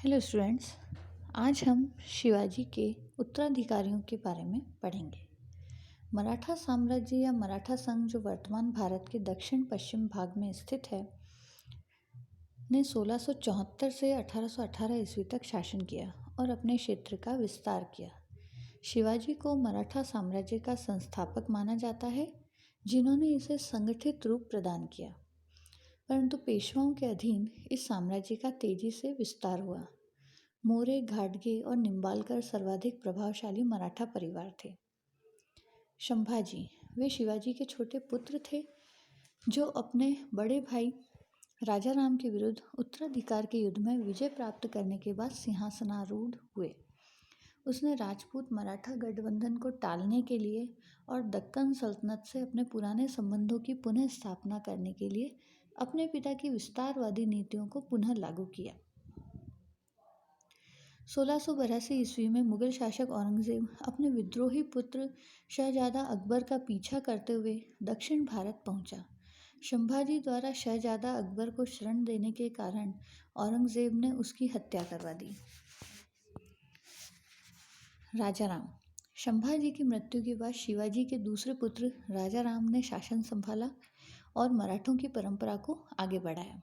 Hello students. आज हम शिवाजी के उत्तराधिकारियों के बारे में पढ़ेंगे। मराठा साम्राज्य या मराठा संघ, जो वर्तमान भारत के दक्षिण पश्चिम भाग में स्थित है, ने 1674 से 1818 ईस्वी तक शासन किया और अपने क्षेत्र का विस्तार किया। शिवाजी को मराठा साम्राज्य का संस्थापक माना जाता है, जिन्होंने इसे संगठित रूप प्रदान किया। परंतु पेशवाओं के अधीन इस साम्राज्य का तेजी से विस्तार हुआ। मोरे, घाटगे और निंबालकर सर्वाधिक प्रभावशाली मराठा परिवार थे। संभाजी, वे शिवाजी के छोटे पुत्र थे, जो अपने बड़े भाई राजा राम के विरुद्ध उत्तराधिकार के युद्ध में विजय प्राप्त करने के बाद सिंहासनारूढ़ हुए। उसने राजपूत मराठा गठबंधन को टालने के लिए और दक्कन सल्तनत से अपने पुराने संबंधों की पुनः स्थापना करने के लिए अपने पिता की विस्तारवादी नीतियों को पुनः लागू किया। 1682 ईस्वी में मुगल शासक औरंगजेब अपने विद्रोही पुत्र शहजादा अकबर का पीछा करते हुए दक्षिण भारत पहुंचा। संभाजी द्वारा शहजादा अकबर को शरण देने के कारण औरंगजेब ने उसकी हत्या करवा दी। राजा राम, संभाजी की मृत्यु के बाद शिवाजी के दूसरे पुत्र राजा राम ने शासन संभाला और मराठों की परंपरा को आगे बढ़ाया।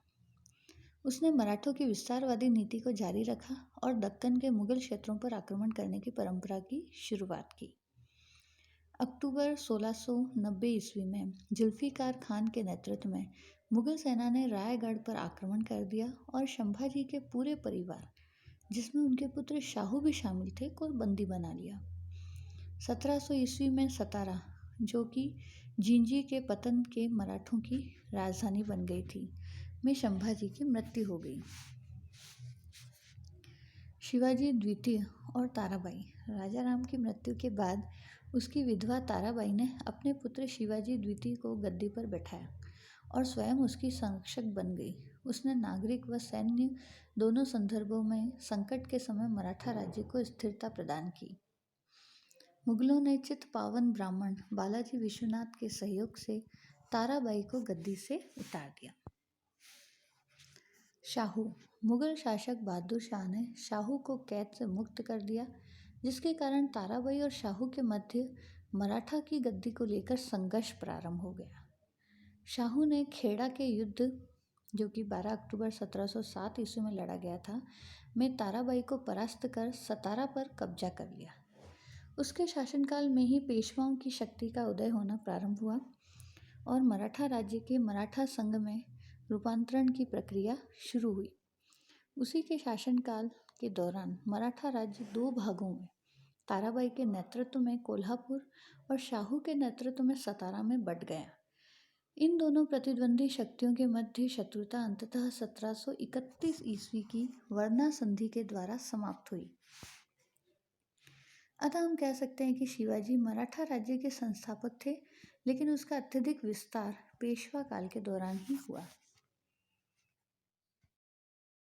उसने मराठों की विस्तारवादी नीति को जारी रखा और दक्कन के मुगल क्षेत्रों पर आक्रमण करने की परंपरा की शुरुआत की। अक्टूबर 1690 ईस्वी में जुल्फिकार खान के नेतृत्व में मुगल सेना ने रायगढ़ पर आक्रमण कर दिया और संभाजी के पूरे परिवार, जिसमें उनके पुत्र शाहू भी शामिल थे, को बंदी बना लिया। 1700 ईस्वी में सतारा, जो कि जिंजी के पतन के मराठों की राजधानी बन गई थी, में संभाजी की मृत्यु हो गई। शिवाजी द्वितीय और ताराबाई, राजा राम की मृत्यु के बाद उसकी विधवा ताराबाई ने अपने पुत्र शिवाजी द्वितीय को गद्दी पर बैठाया और स्वयं उसकी संरक्षक बन गई। उसने नागरिक व सैन्य दोनों संदर्भों में संकट के समय मराठा राज्य को स्थिरता प्रदान की। मुगलों ने चित्पावन ब्राह्मण बालाजी विश्वनाथ के सहयोग से ताराबाई को गद्दी से उतार दिया। शाहू, मुगल शासक बहादुर शाह ने शाहू को कैद से मुक्त कर दिया, जिसके कारण ताराबाई और शाहू के मध्य मराठा की गद्दी को लेकर संघर्ष प्रारंभ हो गया। शाहू ने खेड़ा के युद्ध, जो कि 12 अक्टूबर 1707 ईस्वी में लड़ा गया था, में ताराबाई को परास्त कर सतारा पर कब्जा कर लिया। उसके शासनकाल में ही पेशवाओं की शक्ति का उदय होना प्रारंभ हुआ और मराठा राज्य के मराठा संघ में रूपांतरण की प्रक्रिया शुरू हुई। उसी के शासनकाल के दौरान मराठा राज्य दो भागों में, ताराबाई के नेतृत्व में कोल्हापुर और शाहू के नेतृत्व में सतारा में बंट गया। इन दोनों प्रतिद्वंदी शक्तियों के मध्य शत्रुता अंततः 1731 ईस्वी की वर्ना संधि के द्वारा समाप्त हुई। अतः हम कह सकते हैं कि शिवाजी मराठा राज्य के संस्थापक थे, लेकिन उसका अत्यधिक विस्तार पेशवा काल के दौरान ही हुआ।